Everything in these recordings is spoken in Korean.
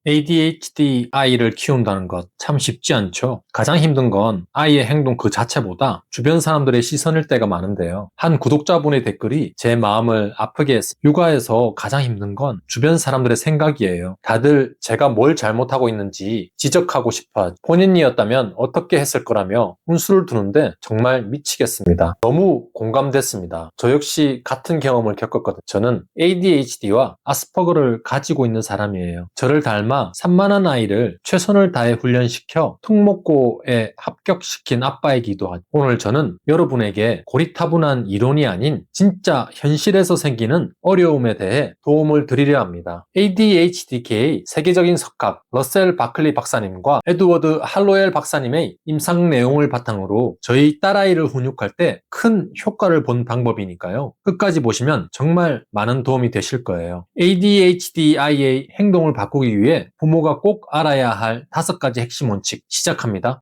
ADHD 아이를 키운다는 것 참 쉽지 않죠. 가장 힘든 건 아이의 행동 그 자체보다 주변 사람들의 시선일 때가 많은데요. 한 구독자분의 댓글이 제 마음을 아프게 했습니다. 육아에서 가장 힘든 건 주변 사람들의 생각이에요. 다들 제가 뭘 잘못하고 있는지 지적하고 싶어 하죠. 본인이었다면 어떻게 했을 거라며 훈수를 두는데 정말 미치겠습니다. 너무 공감됐습니다. 저 역시 같은 경험을 겪었거든요. 저는 ADHD와 아스퍼거를 가지고 있는 사람이에요. 저를 닮아 산만한 아이를 최선을 다해 훈련시켜 특목고에 합격시킨 아빠이기도 하죠. 오늘 저는 여러분에게 고리타분한 이론이 아닌 진짜 현실에서 생기는 어려움에 대해 도움을 드리려 합니다. ADHD계의 세계적인 석학 러셀 바클리 박사님과 에드워드 할로웰 박사님의 임상 내용을 바탕으로 저희 딸아이를 훈육할 때 큰 효과를 본 방법이니까요. 끝까지 보시면 정말 많은 도움이 되실 거예요. ADHD 아이의 행동을 바꾸기 위해 부모가 꼭 알아야 할 5가지 핵심 원칙 시작합니다.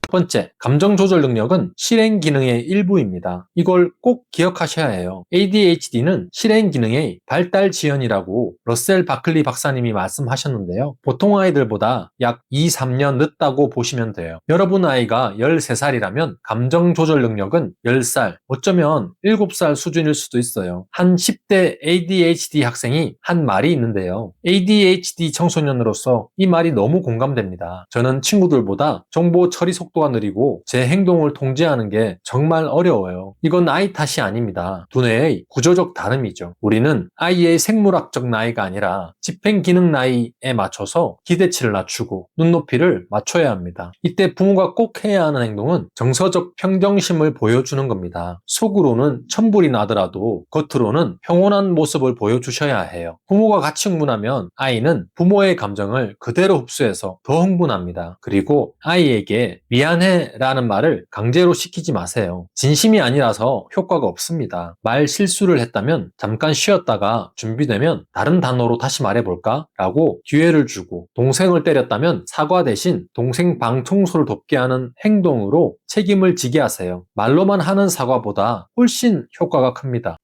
첫 번째, 감정 조절 능력은 실행 기능의 일부입니다. 이걸 꼭 기억하셔야 해요. ADHD는 실행 기능의 발달 지연이라고 러셀 바클리 박사님이 말씀하셨는데요. 보통 아이들보다 약 2, 3년 늦다고 보시면 돼요. 여러분 아이가 13살이라면 감정 조절 능력은 10살, 어쩌면 7살 수준일 수도 있어요. 한 10대 ADHD 학생이 한 말이 있는데요. ADHD 청소년으로서 이 말이 너무 공감됩니다. 저는 친구들보다 정보 처리 속도가 느리고 제 행동을 통제하는 게 정말 어려워요. 이건 아이 탓이 아닙니다. 두뇌의 구조적 다름이죠. 우리는 아이의 생물학적 나이가 아니라 집행 기능 나이에 맞춰서 기대치를 낮추고 눈높이를 맞춰야 합니다. 이때 부모가 꼭 해야 하는 행동은 정서적 평정심을 보여주는 겁니다. 속으로는 천불이 나더라도 겉으로는 평온한 모습을 보여주셔야 해요. 부모가 같이 흥분하면 아이는 부모의 감정을 그대로 흡수해서 더 흥분합니다. 그리고 아이에게 미안해 라는 말을 강제로 시키지 마세요. 진심이 아니라서 효과가 없습니다. 말 실수를 했다면 잠깐 쉬었다가 준비되면 다른 단어로 다시 말해볼까? 라고 기회를 주고, 동생을 때렸다면 사과 대신 동생 방 청소를 돕게 하는 행동으로 책임을 지게 하세요. 말로만 하는 사과보다 훨씬 효과가 큽니다.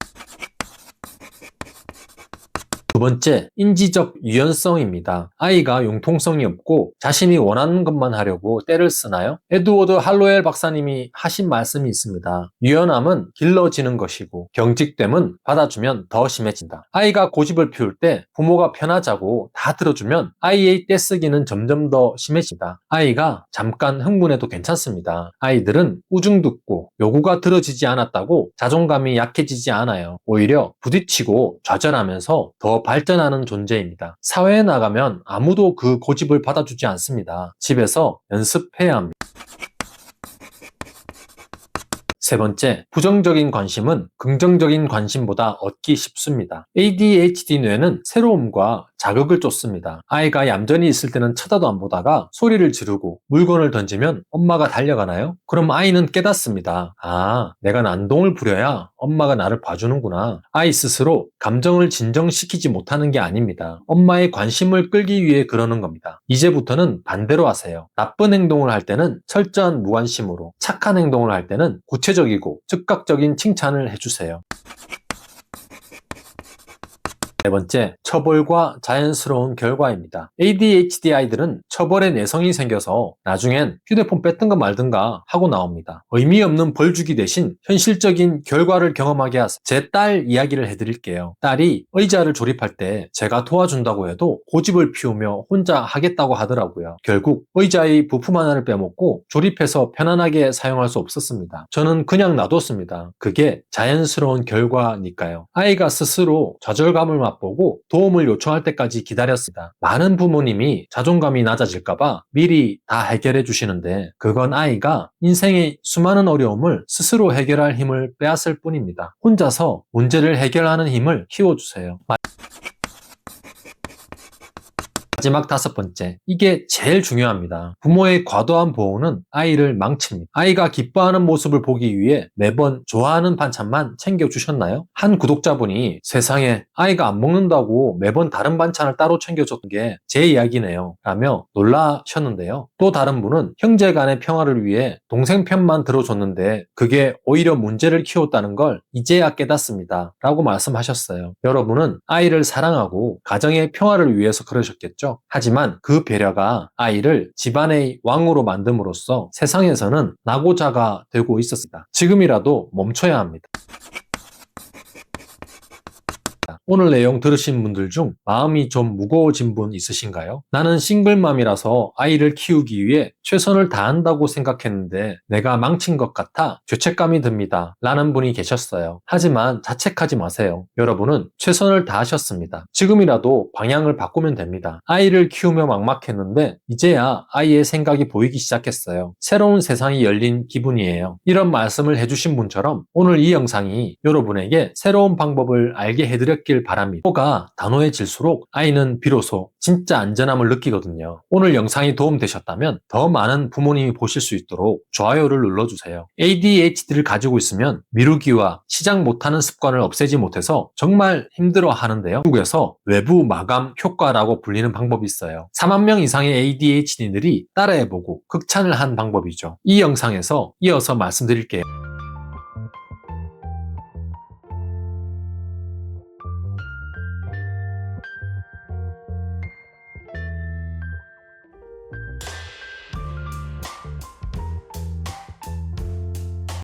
두 번째, 인지적 유연성입니다. 아이가 융통성이 없고 자신이 원하는 것만 하려고 때를 쓰나요? 에드워드 할로웰 박사님이 하신 말씀이 있습니다. 유연함은 길러지는 것이고 경직됨은 받아주면 더 심해진다. 아이가 고집을 피울 때 부모가 편하자고 다 들어주면 아이의 떼쓰기는 점점 더 심해진다. 아이가 잠깐 흥분해도 괜찮습니다. 아이들은 우중 듣고 요구가 들어지지 않았다고 자존감이 약해지지 않아요. 오히려 부딪히고 좌절하면서 더 발전하는 존재입니다. 사회에 나가면 아무도 그 고집을 받아주지 않습니다. 집에서 연습해야 합니다. 세 번째, 부정적인 관심은 긍정적인 관심보다 얻기 쉽습니다. ADHD 뇌는 새로움과 자극을 쫓습니다. 아이가 얌전히 있을 때는 쳐다도 안 보다가 소리를 지르고 물건을 던지면 엄마가 달려가나요? 그럼 아이는 깨닫습니다. 아, 내가 난동을 부려야 엄마가 나를 봐주는구나. 아이 스스로 감정을 진정시키지 못하는 게 아닙니다. 엄마의 관심을 끌기 위해 그러는 겁니다. 이제부터는 반대로 하세요. 나쁜 행동을 할 때는 철저한 무관심으로, 착한 행동을 할 때는 구체적이고 즉각적인 칭찬을 해주세요. 네 번째, 처벌과 자연스러운 결과입니다. ADHD 아이들은 처벌에 내성이 생겨서 나중엔 휴대폰 뺐든가 말든가 하고 나옵니다. 의미 없는 벌 주기 대신 현실적인 결과를 경험하게 하세요. 제 딸 이야기를 해드릴게요. 딸이 의자를 조립할 때 제가 도와준다고 해도 고집을 피우며 혼자 하겠다고 하더라고요. 결국 의자의 부품 하나를 빼먹고 조립해서 편안하게 사용할 수 없었습니다. 저는 그냥 놔뒀습니다. 그게 자연스러운 결과니까요. 아이가 스스로 좌절감을 맛보고 도움을 요청할 때까지 기다렸습니다. 많은 부모님이 자존감이 낮아질까봐 미리 다 해결해 주시는데 그건 아이가 인생의 수많은 어려움을 스스로 해결할 힘을 빼앗을 뿐입니다. 혼자서 문제를 해결하는 힘을 키워주세요. 마지막 5번째, 이게 제일 중요합니다. 부모의 과도한 보호는 아이를 망칩니다. 아이가 기뻐하는 모습을 보기 위해 매번 좋아하는 반찬만 챙겨주셨나요? 한 구독자분이 세상에 아이가 안 먹는다고 매번 다른 반찬을 따로 챙겨줬던 게 제 이야기네요 라며 놀라셨는데요. 또 다른 분은 형제 간의 평화를 위해 동생 편만 들어줬는데 그게 오히려 문제를 키웠다는 걸 이제야 깨닫습니다 라고 말씀하셨어요. 여러분은 아이를 사랑하고 가정의 평화를 위해서 그러셨겠죠. 하지만 그 배려가 아이를 집안의 왕으로 만듦으로써 세상에서는 낙오자가 되고 있었습니다. 지금이라도 멈춰야 합니다. 오늘 내용 들으신 분들 중 마음이 좀 무거워진 분 있으신가요? 나는 싱글맘이라서 아이를 키우기 위해 최선을 다한다고 생각했는데 내가 망친 것 같아 죄책감이 듭니다. 라는 분이 계셨어요. 하지만 자책하지 마세요. 여러분은 최선을 다하셨습니다. 지금이라도 방향을 바꾸면 됩니다. 아이를 키우며 막막했는데 이제야 아이의 생각이 보이기 시작했어요. 새로운 세상이 열린 기분이에요. 이런 말씀을 해주신 분처럼 오늘 이 영상이 여러분에게 새로운 방법을 알게 해드렸길 바랍니다. 호가 단호해질수록 아이는 비로소 진짜 안전함을 느끼거든요. 오늘 영상이 도움되셨다면 더 많은 부모님이 보실 수 있도록 좋아요를 눌러주세요. ADHD를 가지고 있으면 미루기와 시작 못하는 습관을 없애지 못해서 정말 힘들어 하는데요. 미국에서 외부 마감 효과라고 불리는 방법이 있어요. 4만 명 이상의 ADHD들이 따라해보고 극찬을 한 방법이죠. 이 영상에서 이어서 말씀드릴게요.